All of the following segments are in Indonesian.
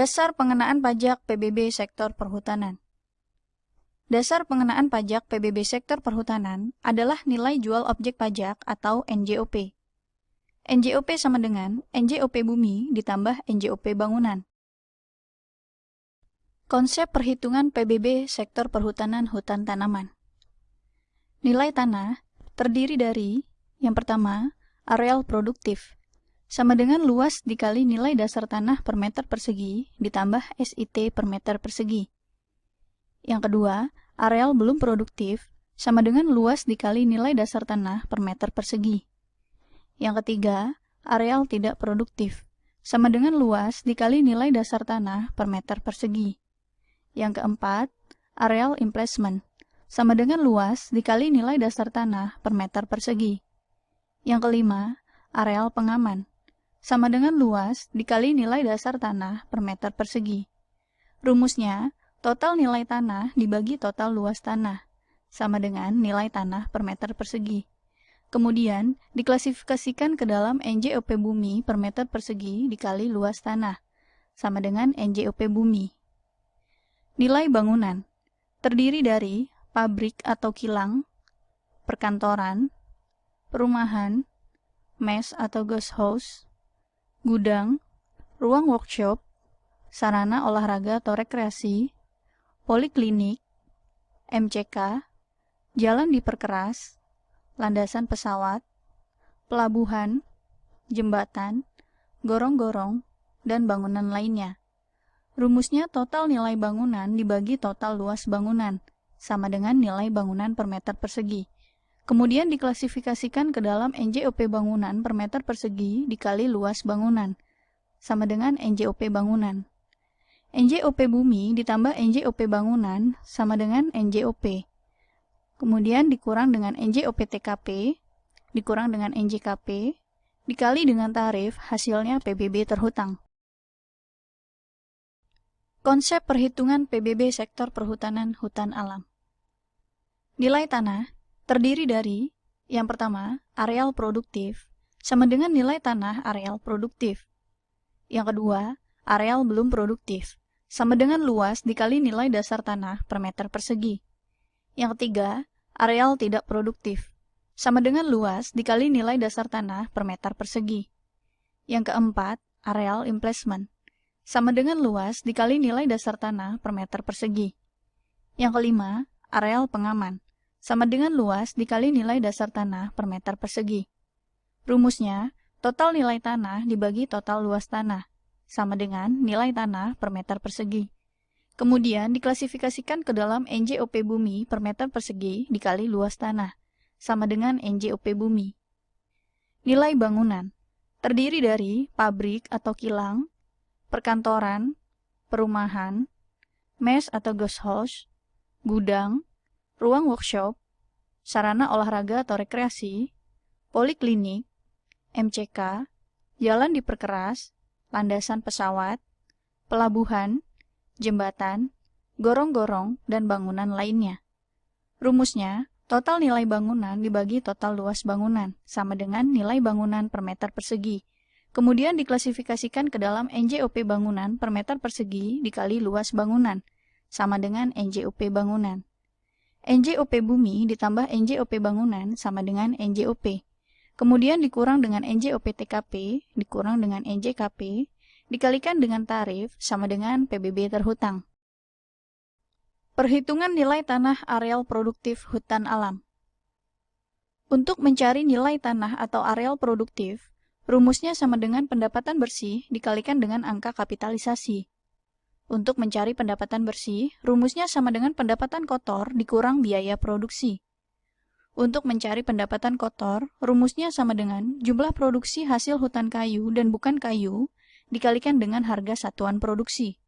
Dasar pengenaan pajak PBB sektor perhutanan. Dasar pengenaan pajak PBB sektor perhutanan adalah nilai jual objek pajak atau NJOP. NJOP sama dengan NJOP bumi ditambah NJOP bangunan. Konsep perhitungan PBB sektor perhutanan hutan tanaman. Nilai tanah terdiri dari, yang pertama, areal produktif, sama dengan luas dikali nilai dasar tanah per meter persegi ditambah SIT per meter persegi. Yang kedua, areal belum produktif, sama dengan luas dikali nilai dasar tanah per meter persegi. Yang ketiga, areal tidak produktif, sama dengan luas dikali nilai dasar tanah per meter persegi. Yang keempat, areal emplacement, sama dengan luas dikali nilai dasar tanah per meter persegi. Yang kelima, areal pengaman, sama dengan luas dikali nilai dasar tanah per meter persegi. Rumusnya, total nilai tanah dibagi total luas tanah, sama dengan nilai tanah per meter persegi. Kemudian, diklasifikasikan ke dalam NJOP bumi per meter persegi dikali luas tanah, sama dengan NJOP bumi. Nilai bangunan terdiri dari pabrik atau kilang, perkantoran, perumahan, mes atau guest house, gudang, ruang workshop, sarana olahraga atau rekreasi, poliklinik, MCK, jalan diperkeras, landasan pesawat, pelabuhan, jembatan, gorong-gorong, dan bangunan lainnya. Rumusnya total nilai bangunan dibagi total luas bangunan, sama dengan nilai bangunan per meter persegi. Kemudian diklasifikasikan ke dalam NJOP bangunan per meter persegi dikali luas bangunan, sama dengan NJOP bangunan. NJOP bumi ditambah NJOP bangunan sama dengan NJOP. Kemudian dikurang dengan NJOP TKP, dikurang dengan NJKP, dikali dengan tarif, hasilnya PBB terhutang. Konsep perhitungan PBB sektor perhutanan hutan alam. Nilai tanah terdiri dari, yang pertama, areal produktif, sama dengan nilai tanah areal produktif. Yang kedua, areal belum produktif, sama dengan luas dikali nilai dasar tanah per meter persegi. Yang ketiga, areal tidak produktif, sama dengan luas dikali nilai dasar tanah per meter persegi. Yang keempat, areal emplacement, sama dengan luas dikali nilai dasar tanah per meter persegi. Yang kelima, areal pengaman, sama dengan luas dikali nilai dasar tanah per meter persegi. Rumusnya, total nilai tanah dibagi total luas tanah, sama dengan nilai tanah per meter persegi. Kemudian diklasifikasikan ke dalam NJOP bumi per meter persegi dikali luas tanah, sama dengan NJOP bumi. Nilai bangunan terdiri dari pabrik atau kilang, perkantoran, perumahan, mes atau guest house, gudang, ruang workshop, sarana olahraga atau rekreasi, poliklinik, MCK, jalan diperkeras, landasan pesawat, pelabuhan, jembatan, gorong-gorong, dan bangunan lainnya. Rumusnya, total nilai bangunan dibagi total luas bangunan, sama dengan nilai bangunan per meter persegi. Kemudian diklasifikasikan ke dalam NJOP bangunan per meter persegi dikali luas bangunan, sama dengan NJOP bangunan. NJOP bumi ditambah NJOP bangunan sama dengan NJOP. Kemudian dikurang dengan NJOP TKP, dikurang dengan NJKP, dikalikan dengan tarif sama dengan PBB terhutang. Perhitungan nilai tanah areal produktif hutan alam. Untuk mencari nilai tanah atau areal produktif, rumusnya sama dengan pendapatan bersih dikalikan dengan angka kapitalisasi. Untuk mencari pendapatan bersih, rumusnya sama dengan pendapatan kotor dikurang biaya produksi. Untuk mencari pendapatan kotor, rumusnya sama dengan jumlah produksi hasil hutan kayu dan bukan kayu dikalikan dengan harga satuan produksi.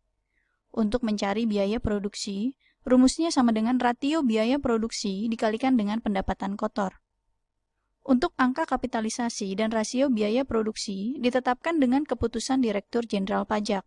Untuk mencari biaya produksi, rumusnya sama dengan ratio biaya produksi dikalikan dengan pendapatan kotor. Untuk angka kapitalisasi dan rasio biaya produksi ditetapkan dengan keputusan Direktur Jenderal Pajak.